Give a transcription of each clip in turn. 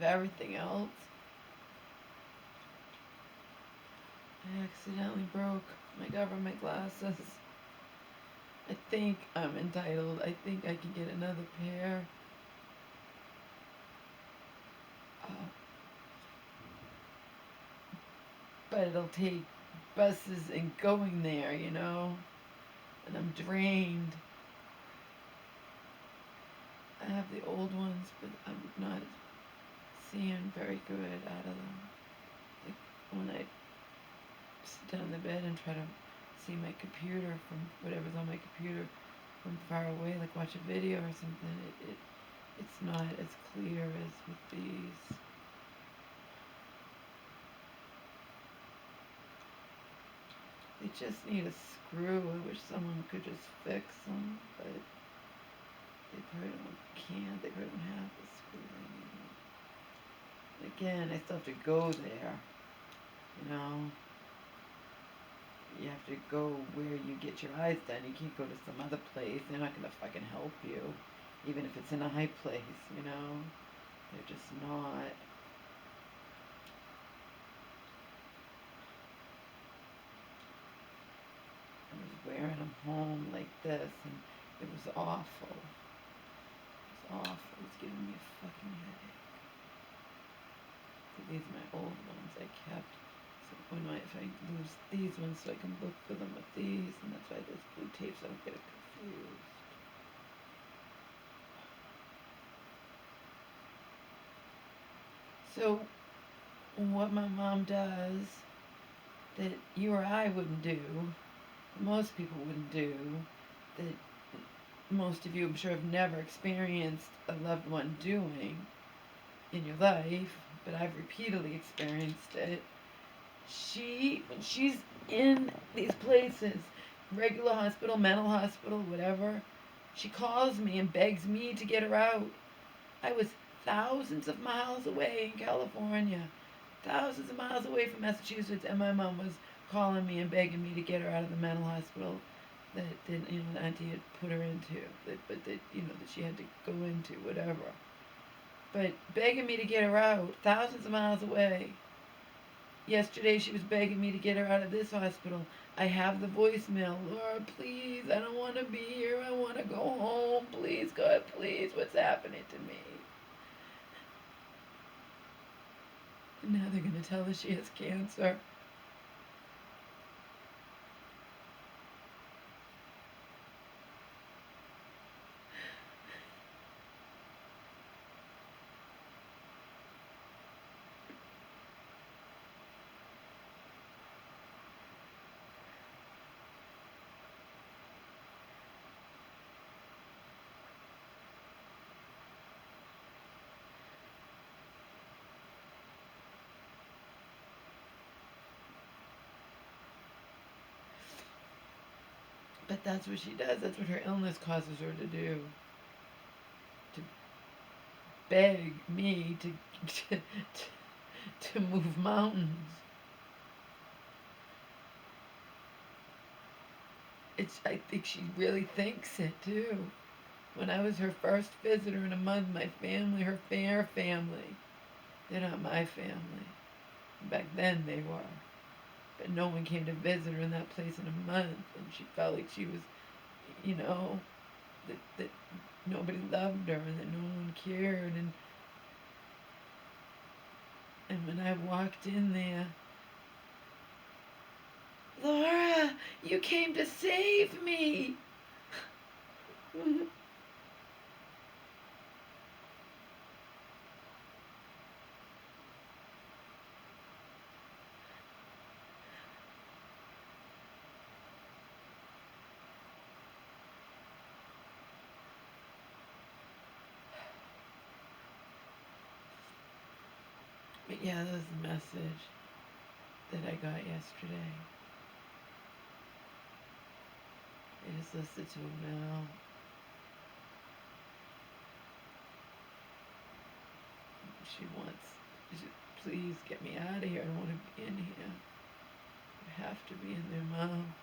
of everything else. I accidentally broke my government glasses. I think I'm entitled. I think I can get another pair. Uh, but it'll take buses and going there, you know? And I'm drained. I have the old ones, but I'm not seeing very good out of them. Like when I sit down in the bed and try to see my computer from whatever's on my computer from far away, like watch a video or something, it's not as clear as with these. They just need a screw. I wish someone could just fix them, but they probably can't. They probably don't have the screw they need. Again, I still have to go there, you know. You have to go where you get your eyes done. You can't go to some other place. They're not going to fucking help you. Even if it's in a high place, you know. They're just not. I was wearing them home like this, and it was awful. It was awful. It was giving me a fucking headache. So these are my old ones I kept. So if I lose these ones, so I can look for them with these, and that's why there's blue tape, so I don't get it confused. So what my mom does that you or I wouldn't do, most people wouldn't do, that most of you I'm sure have never experienced a loved one doing in your life, but I've repeatedly experienced it. When she's in these places, regular hospital, mental hospital, whatever, she calls me and begs me to get her out. I was thousands of miles away in California, thousands of miles away from Massachusetts, and my mom was calling me and begging me to get her out of the mental hospital that the auntie had put her into, that she had to go into, whatever. But begging me to get her out, thousands of miles away. Yesterday she was begging me to get her out of this hospital. I have the voicemail. Laura, please, I don't want to be here. I want to go home. Please, God, please, what's happening to me? And now they're going to tell her she has cancer. But that's what she does. That's what her illness causes her to do. To beg me to move mountains. I think she really thinks it too. When I was her first visitor in a month, my family, her family, they're not my family. Back then they were. But no one came to visit her in that place in a month, and she felt like she was, you know, that nobody loved her and that no one cared. And when I walked in there, Laura, you came to save me. But yeah, that was the message that I got yesterday. I just listened to him now. Please get me out of here. I don't want to be in here. I have to be in there, Mom.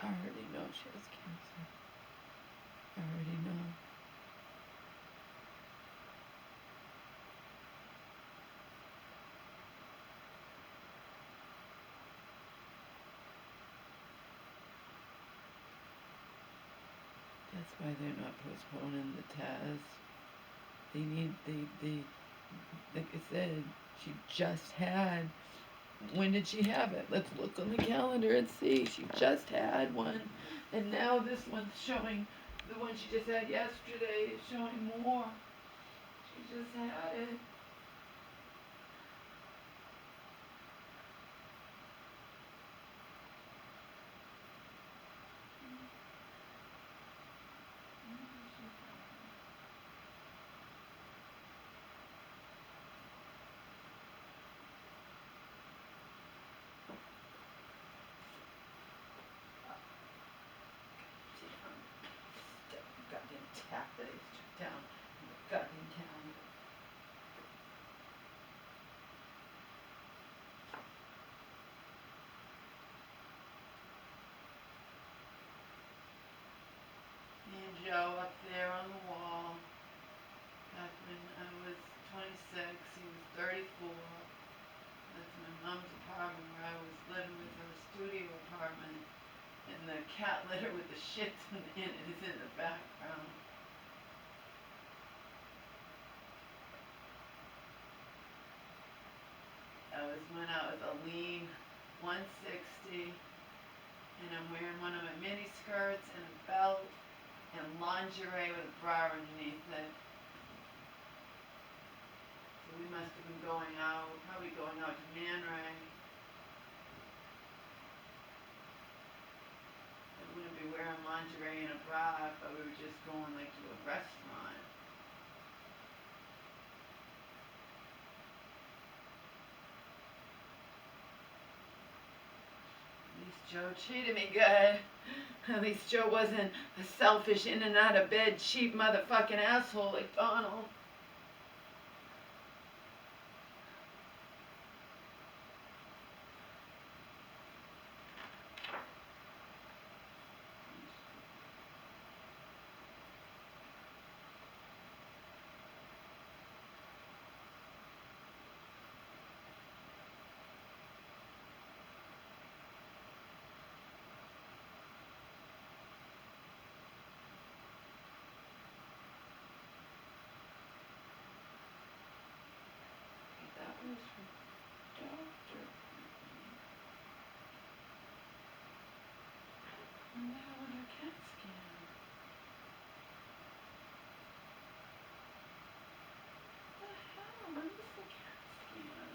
I already know she has cancer. I already know. That's why they're not postponing the test. They need, like I said, she just had, when did she have it? Let's look on the calendar and see. She just had one. And now this one's showing, the one she just had yesterday is showing more. She just had it. Goddamn tap that I took down. Goddamn calendar. Me and Joe up there on the wall. Back when I was 26, he was 34. That's my mom's apartment where I was living with her studio apartment. And the cat litter with the shits in it is in the background. That was when I was a lean 160. And I'm wearing one of my mini skirts and a belt and lingerie with a bra underneath it. So we must have been going out, probably going out to Man Ray. I wouldn't be wearing lingerie and a bra if we were just going like to a restaurant. At least Joe treated me good. At least Joe wasn't a selfish in and out of bed cheap motherfucking asshole like Donald. That was her doctor. And that was her CAT scan. What the hell? When was the CAT scan?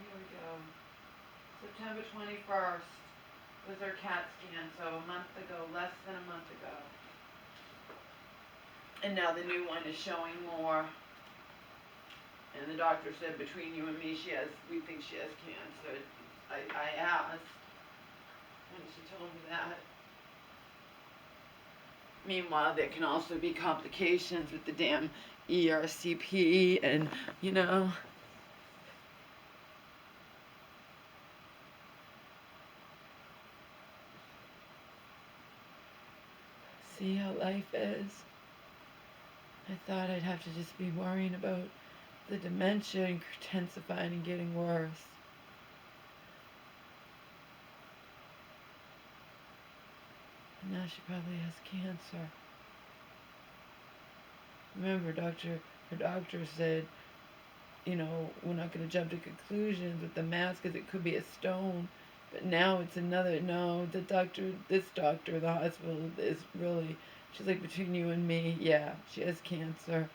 Here we go. September 21st was her CAT scan, so a month ago, less than a month ago. And now the new one is showing more. And the doctor said between you and me, we think she has cancer. I asked when she told me that. Meanwhile, there can also be complications with the damn ERCP and, you know. See how life is? I thought I'd have to just be worrying about the dementia intensifying and getting worse. And now she probably has cancer. Remember, her doctor said, you know, we're not going to jump to conclusions with the mass because it could be a stone. But now it's another, no, this doctor, the hospital is really, she's like, between you and me, yeah, she has cancer.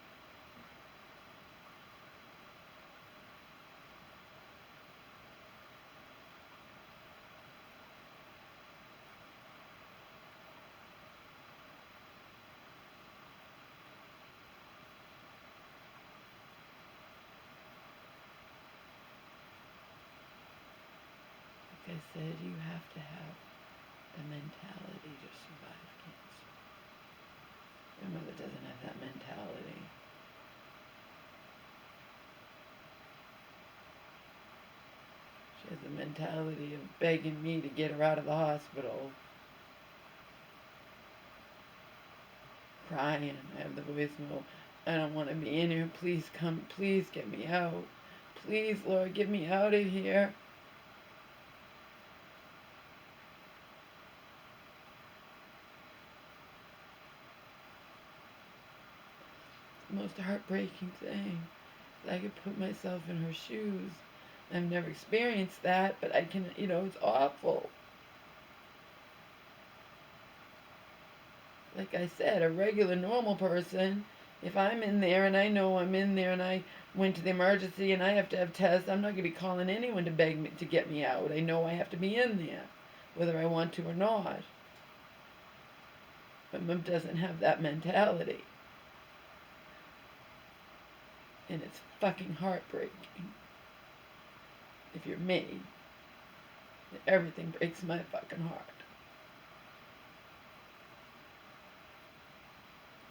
I said, you have to have the mentality to survive cancer. Your mother doesn't have that mentality. She has the mentality of begging me to get her out of the hospital. Crying. I have the voicemail. I don't want to be in here. Please come. Please get me out. Please, Lord, get me out of here. The most heartbreaking thing. I could put myself in her shoes. I've never experienced that, but I can, it's awful. Like I said, a regular, normal person, if I'm in there and I know I'm in there and I went to the emergency and I have to have tests, I'm not going to be calling anyone to beg me to get me out. I know I have to be in there, whether I want to or not. But Mom doesn't have that mentality. And it's fucking heartbreaking. If you're me, everything breaks my fucking heart.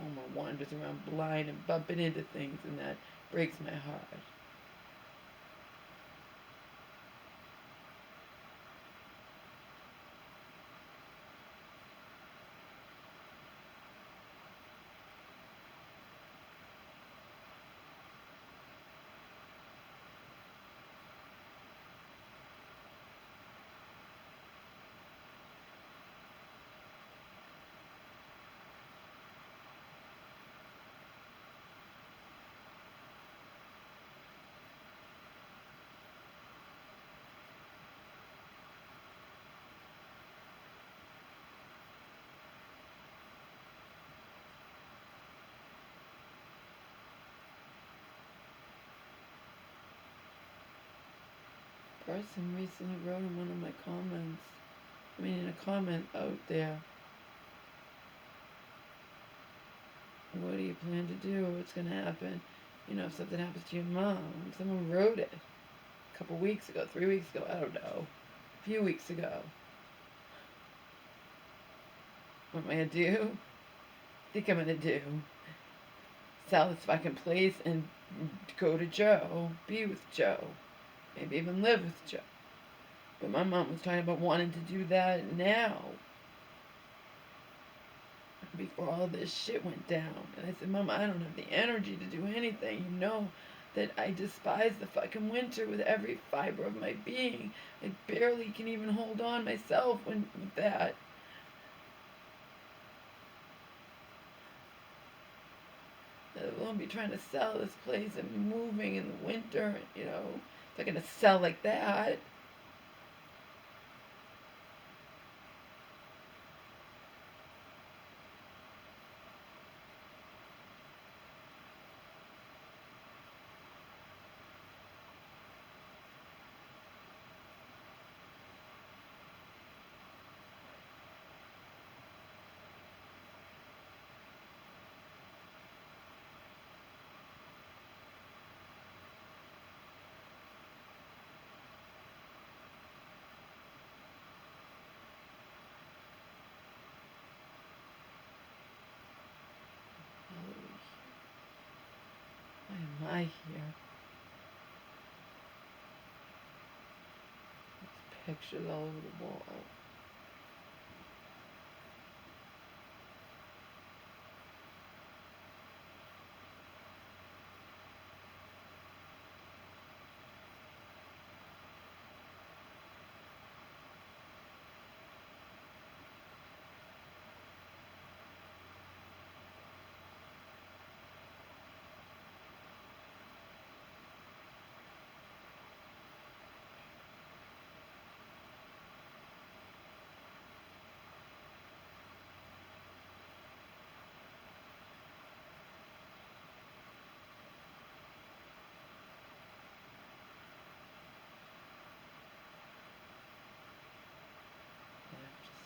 Oma wanders around blind and bumping into things, and that breaks my heart. Person recently wrote in one of my comments, in a comment out there, what do you plan to do? What's going to happen? If something happens to your mom. Someone wrote it a couple weeks ago, 3 weeks ago, I don't know, a few weeks ago. What am I going to do? I think I'm going to do sell this fucking place and go to Joe, be with Joe, maybe even live with Joe. But my mom was talking about wanting to do that now, before all this shit went down. And I said, Mom, I don't have the energy to do anything. You know that I despise the fucking winter with every fiber of my being. I barely can even hold on myself with that. I won't be trying to sell this place and moving in the winter, It's not going to sell like that. Why am I here? There's pictures all over the wall.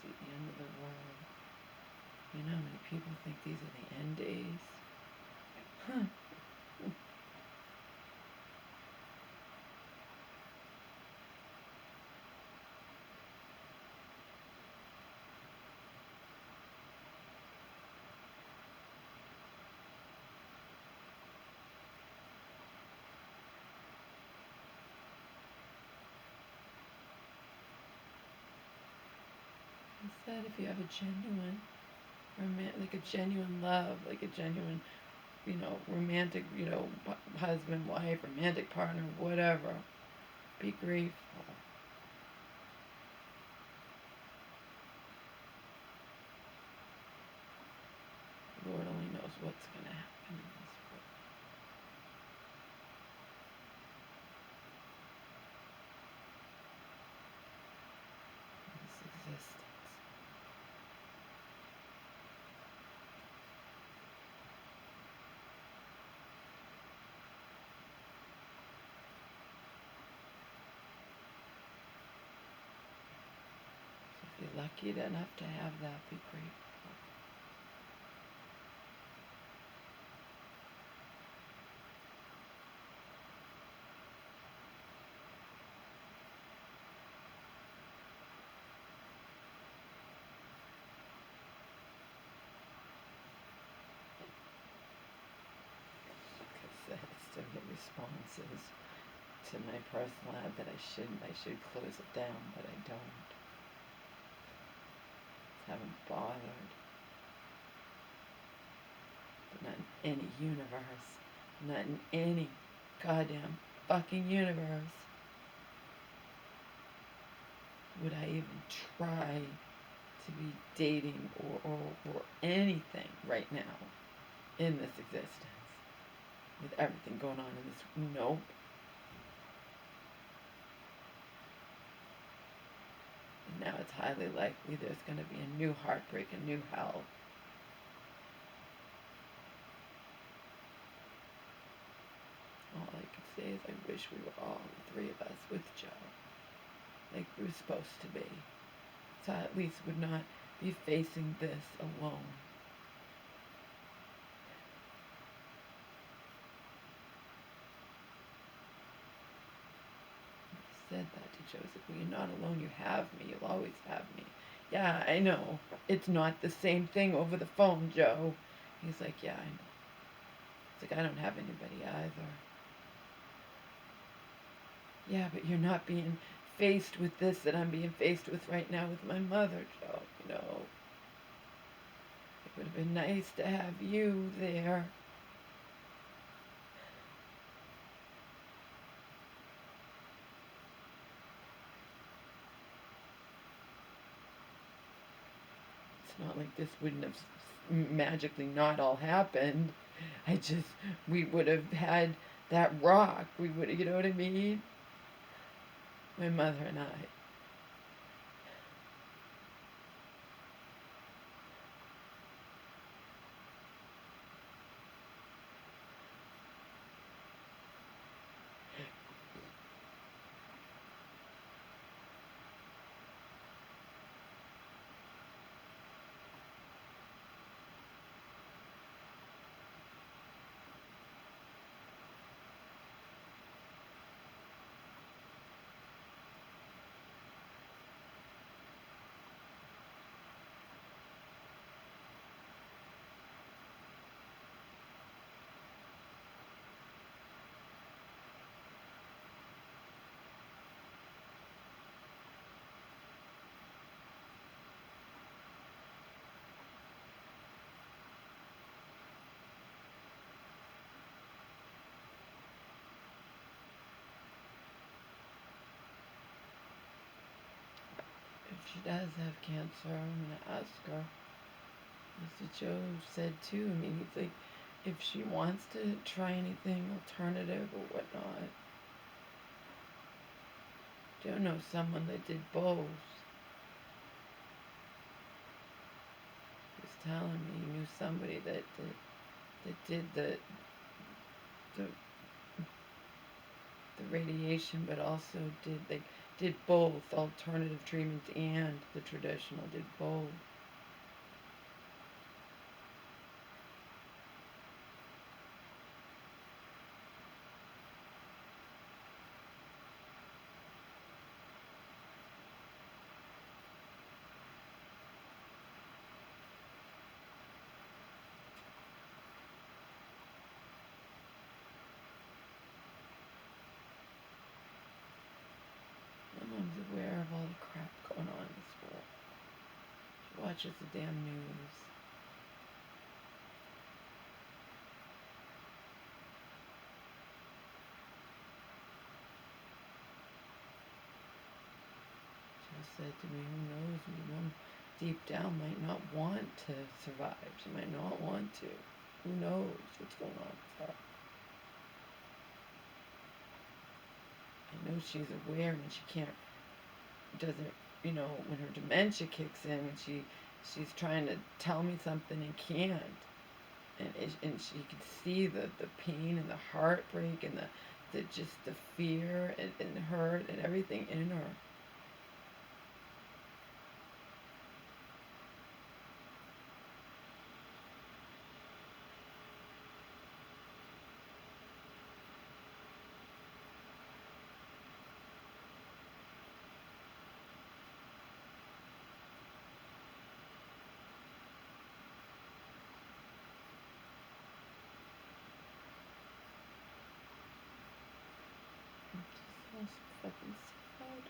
The end of the world. You know how many people think these are the end days? Huh. Instead, if you have a genuine like a genuine love, like a genuine, romantic, husband, wife, romantic partner, whatever, be grateful. Lord only knows what's going to happen in this world. In this existence. So if you're lucky enough to have that, be grateful. Because I still get responses to my personal ad that I should close it down, but I don't. I haven't bothered. But not in any universe. Not in any goddamn fucking universe would I even try to be dating or anything right now in this existence. With everything going on in this. Nope. And now it's highly likely there's going to be a new heartbreak, a new hell. All I can say is I wish we were all, the three of us, with Joe. Like we were supposed to be. So I at least would not be facing this alone. I said that to Joseph. Well, you're not alone. You have me. You'll always have me. Yeah, I know. It's not the same thing over the phone, Joe. He's like, yeah, I know. It's like, I don't have anybody either. Yeah, but you're not being faced with this that I'm being faced with right now with my mother, Joe. It would have been nice to have you there. It's not like this wouldn't have magically not all happened. We would have had that rock. We would, you know what I mean? My mother and I. If she does have cancer, I'm going to ask her. That's what Joe said too. I mean, he's like, if she wants to try anything alternative or whatnot. Joe knows someone that did both. He was telling me he knew somebody that did the radiation, but also did both alternative treatments and the traditional. Did both. My mom's aware of all the crap going on in this world. watches the damn news. She said to me, who knows, my mom deep down might not want to survive. She might not want to. Who knows what's going on with her? I know she's aware when she doesn't, when her dementia kicks in, when she's trying to tell me something and can't. And she can see the pain and the heartbreak and the fear and hurt and everything in her. It's so fucking sad.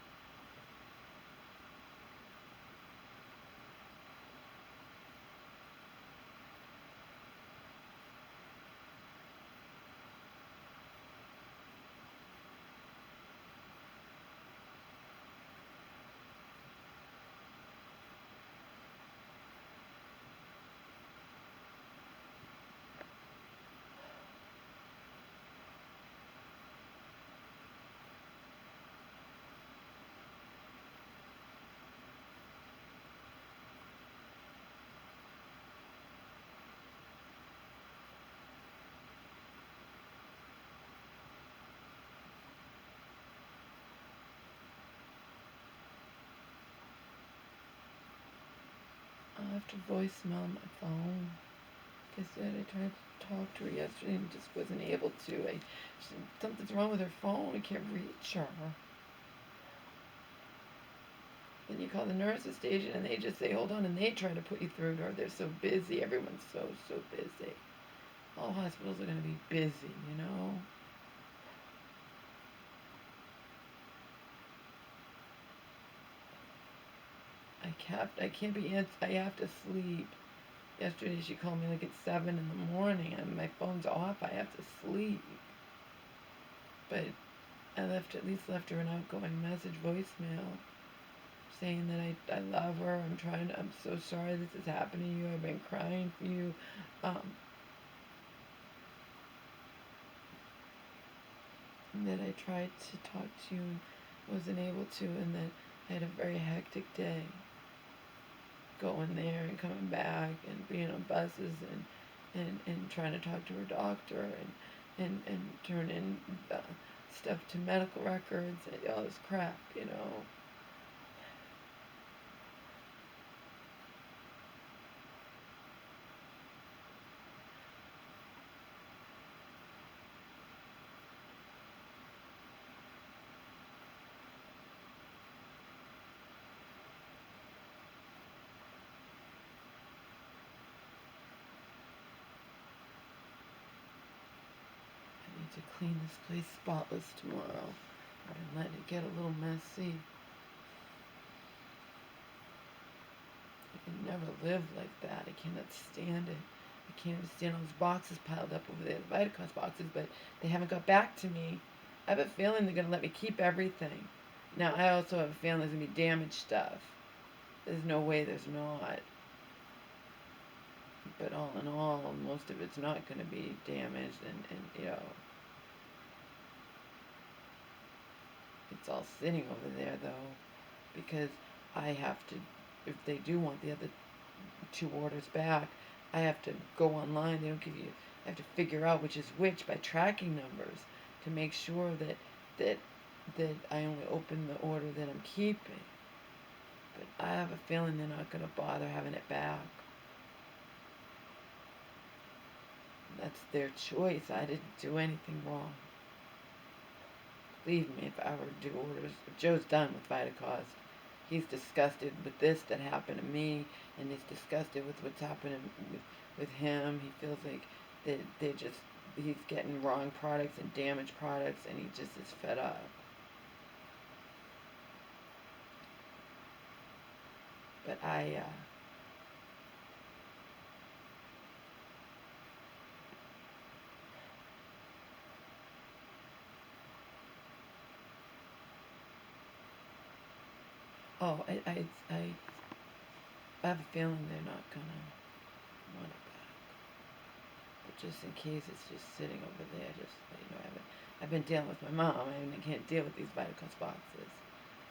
I have to voicemail my phone. Like I said, I tried to talk to her yesterday and just wasn't able to. Something's wrong with her phone. I can't reach her. Then you call the nurses station and they just say, hold on, and they try to put you through to her. They're so busy. Everyone's so busy. All hospitals are going to be busy, I can't be I have to sleep. Yesterday she called me like at 7 in the morning and my phone's off. I have to sleep. But I at least left her an outgoing message voicemail saying that I love her. I'm so sorry this is happening to you. I've been crying for you. That I tried to talk to you and wasn't able to, and that I had a very hectic day going there and coming back and being on buses and trying to talk to her doctor and turn in stuff to medical records and all this crap. To clean this place spotless tomorrow. I've been letting it get a little messy. I can never live like that. I cannot stand it. I can't even stand all those boxes piled up over there, the Vitacost boxes, but they haven't got back to me. I have a feeling they're going to let me keep everything. Now, I also have a feeling there's going to be damaged stuff. There's no way there's not. But all in all, most of it's not going to be damaged and it's all sitting over there, though, because I have to, if they do want the other 2 orders back, I have to go online. They don't give you, I have to figure out which is which by tracking numbers to make sure that I only open the order that I'm keeping. But I have a feeling they're not going to bother having it back. That's their choice. I didn't do anything wrong. Believe me, if I were to do orders, if Joe's done with Vitacost, he's disgusted with this that happened to me, and he's disgusted with what's happening with him. He feels like that he's getting wrong products and damaged products, and he just is fed up. But Oh, I have a feeling they're not gonna want it back. But just in case it's just sitting over there, just I've been dealing with my mom, and I can't deal with these Viticus boxes.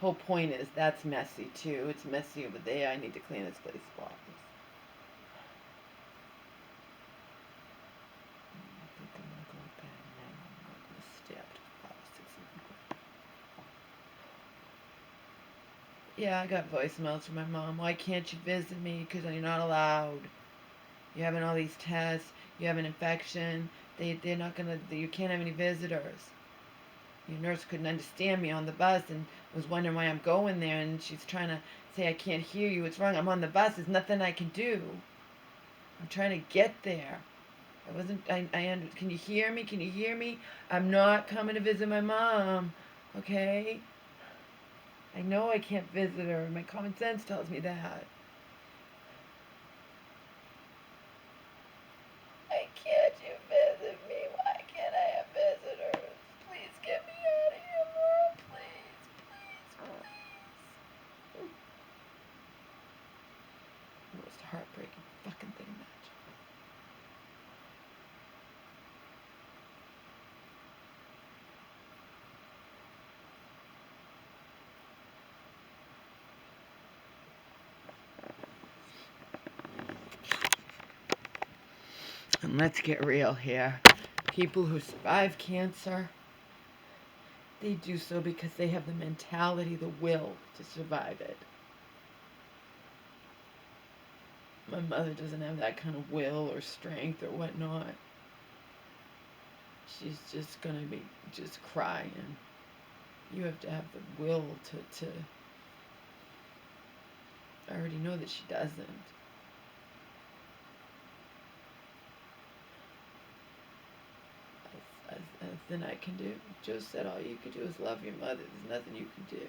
Whole point is that's messy too. It's messy over there. I need to clean this place spotless. I think I'm gonna go to bed now. I'm not gonna stay up till 5 or 6 in the morning. Yeah, I got voicemails from my mom. Why can't you visit me? Because you're not allowed. You're having all these tests. You have an infection. They're not gonna. You can't have any visitors. Your nurse couldn't understand me on the bus and was wondering why I'm going there. And she's trying to say, I can't hear you. What's wrong? I'm on the bus. There's nothing I can do. I'm trying to get there. I wasn't. Can you hear me? Can you hear me? I'm not coming to visit my mom. Okay. I know I can't visit her. My common sense tells me that. Why can't you visit me? Why can't I have visitors? Please get me out of here, Laura. Please, please, please. The most heartbreaking fucking thing imaginable. And let's get real here. People who survive cancer, they do so because they have the mentality, the will to survive it. My mother doesn't have that kind of will or strength or whatnot. She's just gonna be just crying. You have to have the will to I already know that she doesn't. As than I can do. Joe said all you can do is love your mother. There's nothing you can do.